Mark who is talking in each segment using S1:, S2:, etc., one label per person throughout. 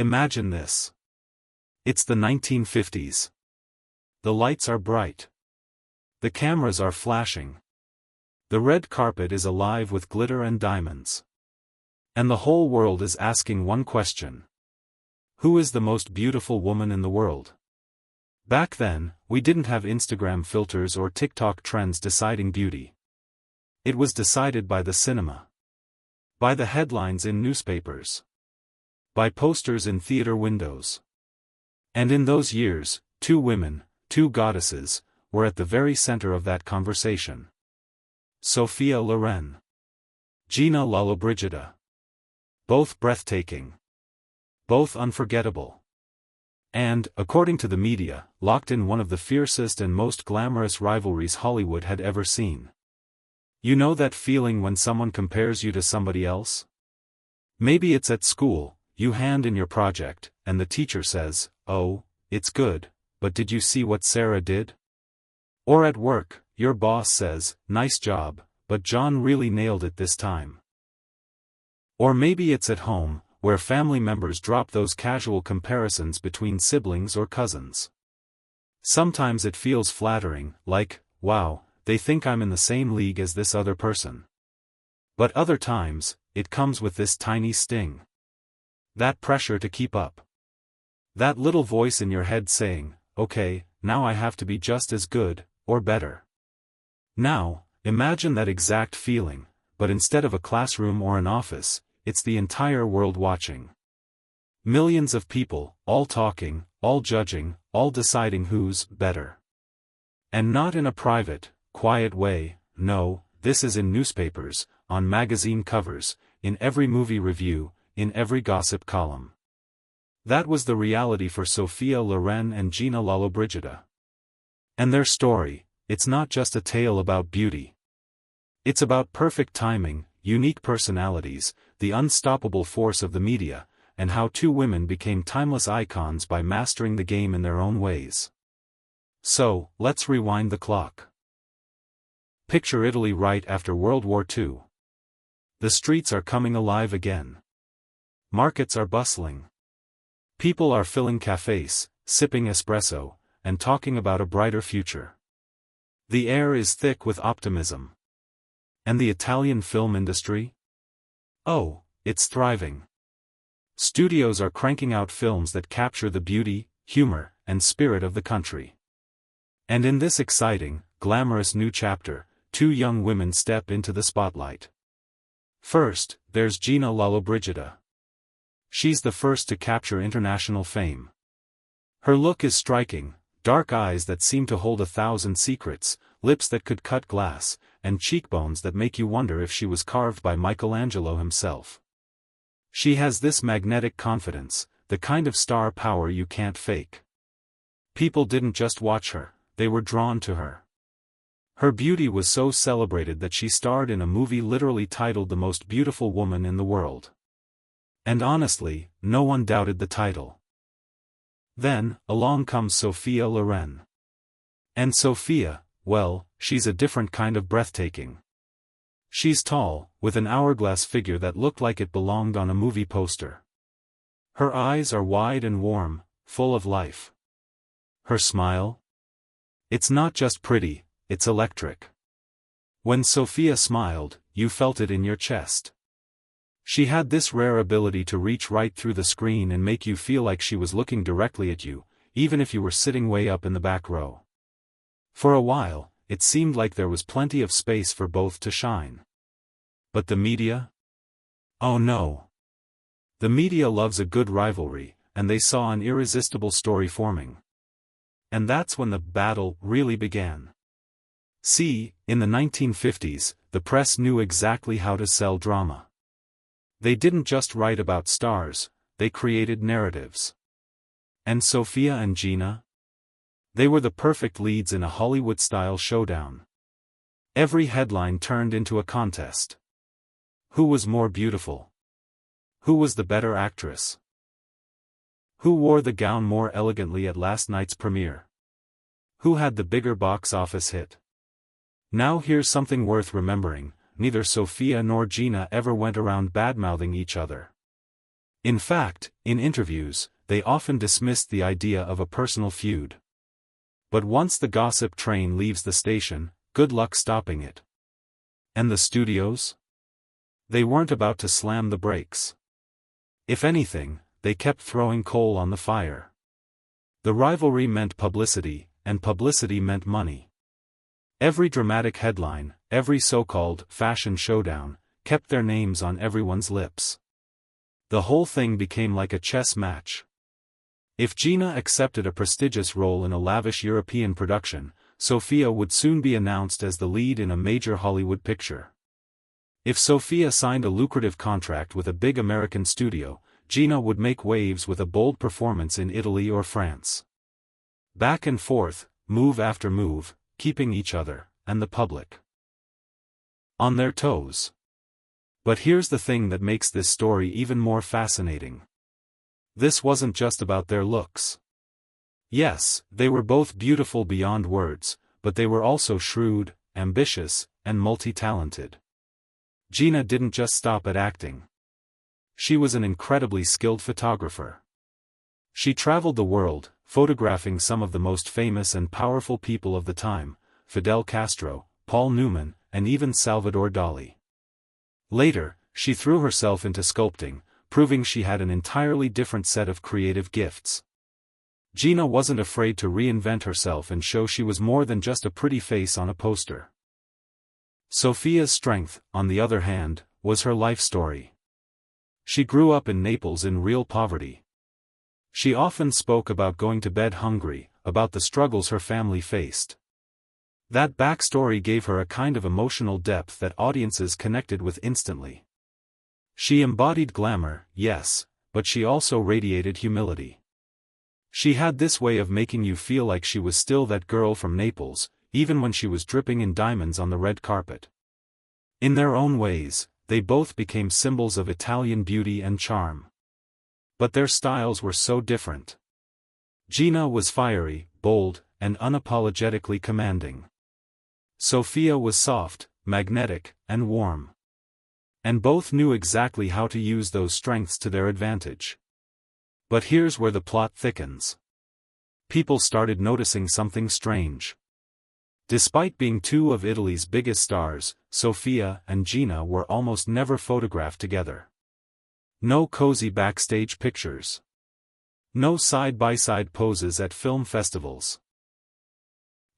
S1: Imagine this. It's the 1950s. The lights are bright. The cameras are flashing. The red carpet is alive with glitter and diamonds. And the whole world is asking one question. Who is the most beautiful woman in the world? Back then, we didn't have Instagram filters or TikTok trends deciding beauty. It was decided by the cinema. By the headlines in newspapers. By posters in theater windows. And in those years, two women, two goddesses, were at the very center of that conversation. Sophia Loren. Gina Lollobrigida. Both breathtaking. Both unforgettable. And, according to the media, locked in one of the fiercest and most glamorous rivalries Hollywood had ever seen. You know that feeling when someone compares you to somebody else? Maybe it's at school, you hand in your project, and the teacher says, "Oh, it's good, but did you see what Sarah did?" Or at work, your boss says, "Nice job, but John really nailed it this time." Or maybe it's at home, where family members drop those casual comparisons between siblings or cousins. Sometimes it feels flattering, like, wow, they think I'm in the same league as this other person. But other times, it comes with this tiny sting. That pressure to keep up. That little voice in your head saying, okay, now I have to be just as good, or better. Now, imagine that exact feeling, but instead of a classroom or an office, it's the entire world watching. Millions of people, all talking, all judging, all deciding who's better. And not in a private, quiet way, no, this is in newspapers, on magazine covers, in every movie review, in every gossip column. That was the reality for Sophia Loren and Gina Lollobrigida. And their story, it's not just a tale about beauty. It's about perfect timing, unique personalities, the unstoppable force of the media, and how two women became timeless icons by mastering the game in their own ways. So, let's rewind the clock. Picture Italy right after World War II. The streets are coming alive again. Markets are bustling. People are filling cafes, sipping espresso, and talking about a brighter future. The air is thick with optimism. And the Italian film industry? Oh, it's thriving. Studios are cranking out films that capture the beauty, humor, and spirit of the country. And in this exciting, glamorous new chapter, two young women step into the spotlight. First, there's Gina Lollobrigida. She's the first to capture international fame. Her look is striking, dark eyes that seem to hold 1,000 secrets, lips that could cut glass, and cheekbones that make you wonder if she was carved by Michelangelo himself. She has this magnetic confidence, the kind of star power you can't fake. People didn't just watch her, they were drawn to her. Her beauty was so celebrated that she starred in a movie literally titled The Most Beautiful Woman in the World. And honestly, no one doubted the title. Then, along comes Sophia Loren. And Sophia, well, she's a different kind of breathtaking. She's tall, with an hourglass figure that looked like it belonged on a movie poster. Her eyes are wide and warm, full of life. Her smile? It's not just pretty, it's electric. When Sophia smiled, you felt it in your chest. She had this rare ability to reach right through the screen and make you feel like she was looking directly at you, even if you were sitting way up in the back row. For a while, it seemed like there was plenty of space for both to shine. But the media? Oh no. The media loves a good rivalry, and they saw an irresistible story forming. And that's when the battle really began. See, in the 1950s, the press knew exactly how to sell drama. They didn't just write about stars, they created narratives. And Sophia and Gina? They were the perfect leads in a Hollywood-style showdown. Every headline turned into a contest. Who was more beautiful? Who was the better actress? Who wore the gown more elegantly at last night's premiere? Who had the bigger box office hit? Now here's something worth remembering. Neither Sophia nor Gina ever went around badmouthing each other. In fact, in interviews, they often dismissed the idea of a personal feud. But once the gossip train leaves the station, good luck stopping it. And the studios? They weren't about to slam the brakes. If anything, they kept throwing coal on the fire. The rivalry meant publicity, and publicity meant money. Every dramatic headline, every so-called fashion showdown, kept their names on everyone's lips. The whole thing became like a chess match. If Gina accepted a prestigious role in a lavish European production, Sophia would soon be announced as the lead in a major Hollywood picture. If Sophia signed a lucrative contract with a big American studio, Gina would make waves with a bold performance in Italy or France. Back and forth, move after move, keeping each other, and the public, on their toes. But here's the thing that makes this story even more fascinating. This wasn't just about their looks. Yes, they were both beautiful beyond words, but they were also shrewd, ambitious, and multi-talented. Gina didn't just stop at acting. She was an incredibly skilled photographer. She traveled the world, photographing some of the most famous and powerful people of the time, Fidel Castro, Paul Newman, and even Salvador Dali. Later, she threw herself into sculpting, proving she had an entirely different set of creative gifts. Gina wasn't afraid to reinvent herself and show she was more than just a pretty face on a poster. Sophia's strength, on the other hand, was her life story. She grew up in Naples in real poverty. She often spoke about going to bed hungry, about the struggles her family faced. That backstory gave her a kind of emotional depth that audiences connected with instantly. She embodied glamour, yes, but she also radiated humility. She had this way of making you feel like she was still that girl from Naples, even when she was dripping in diamonds on the red carpet. In their own ways, they both became symbols of Italian beauty and charm. But their styles were so different. Gina was fiery, bold, and unapologetically commanding. Sophia was soft, magnetic, and warm. And both knew exactly how to use those strengths to their advantage. But here's where the plot thickens. People started noticing something strange. Despite being two of Italy's biggest stars, Sophia and Gina were almost never photographed together. No cozy backstage pictures. No side-by-side poses at film festivals.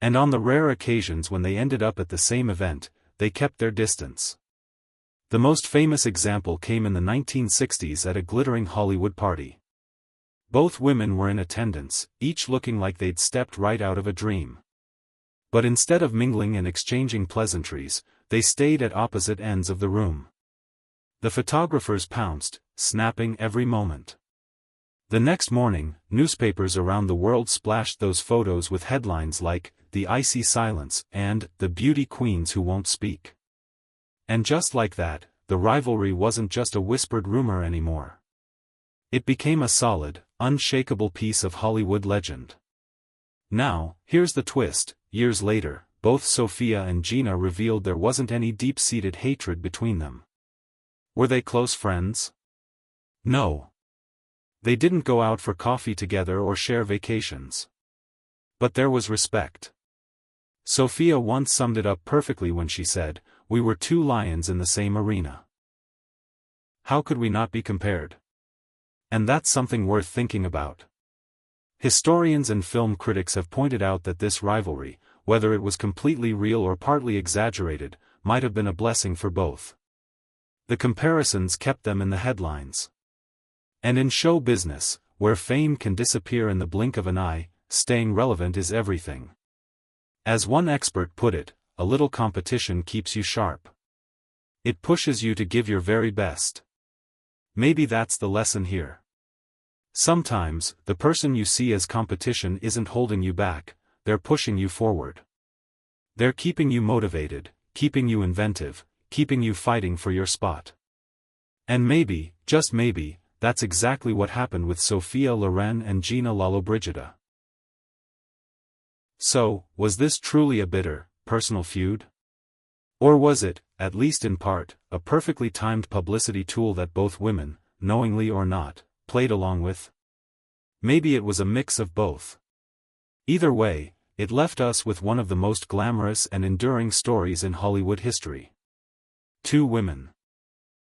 S1: And on the rare occasions when they ended up at the same event, they kept their distance. The most famous example came in the 1960s at a glittering Hollywood party. Both women were in attendance, each looking like they'd stepped right out of a dream. But instead of mingling and exchanging pleasantries, they stayed at opposite ends of the room. The photographers pounced, snapping every moment. The next morning, newspapers around the world splashed those photos with headlines like, "The Icy Silence," and "The Beauty Queens Who Won't Speak." And just like that, the rivalry wasn't just a whispered rumor anymore. It became a solid, unshakable piece of Hollywood legend. Now, here's the twist: years later, both Sophia and Gina revealed there wasn't any deep-seated hatred between them. Were they close friends? No. They didn't go out for coffee together or share vacations. But there was respect. Sophia once summed it up perfectly when she said, "We were two lions in the same arena. How could we not be compared?" And that's something worth thinking about. Historians and film critics have pointed out that this rivalry, whether it was completely real or partly exaggerated, might have been a blessing for both. The comparisons kept them in the headlines. And in show business, where fame can disappear in the blink of an eye, staying relevant is everything. As one expert put it, a little competition keeps you sharp. It pushes you to give your very best. Maybe that's the lesson here. Sometimes, the person you see as competition isn't holding you back, they're pushing you forward. They're keeping you motivated, keeping you inventive, keeping you fighting for your spot. And maybe, just maybe, that's exactly what happened with Sophia Loren and Gina Lollobrigida. So, was this truly a bitter, personal feud? Or was it, at least in part, a perfectly timed publicity tool that both women, knowingly or not, played along with? Maybe it was a mix of both. Either way, it left us with one of the most glamorous and enduring stories in Hollywood history. Two women.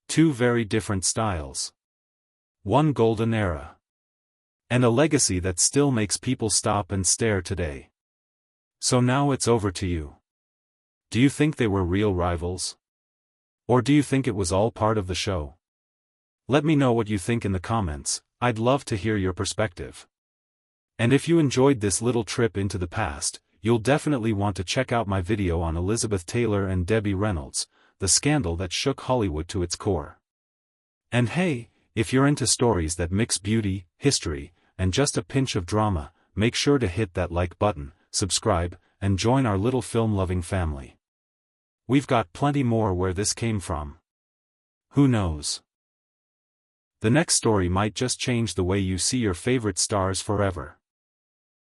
S1: Two very different styles. One golden era. And a legacy that still makes people stop and stare today. So now it's over to you. Do you think they were real rivals? Or do you think it was all part of the show? Let me know what you think in the comments. I'd love to hear your perspective. And if you enjoyed this little trip into the past, you'll definitely want to check out my video on Elizabeth Taylor and Debbie Reynolds, the scandal that shook Hollywood to its core. And hey, if you're into stories that mix beauty, history, and just a pinch of drama, make sure to hit that like button, subscribe, and join our little film-loving family. We've got plenty more where this came from. Who knows? The next story might just change the way you see your favorite stars forever.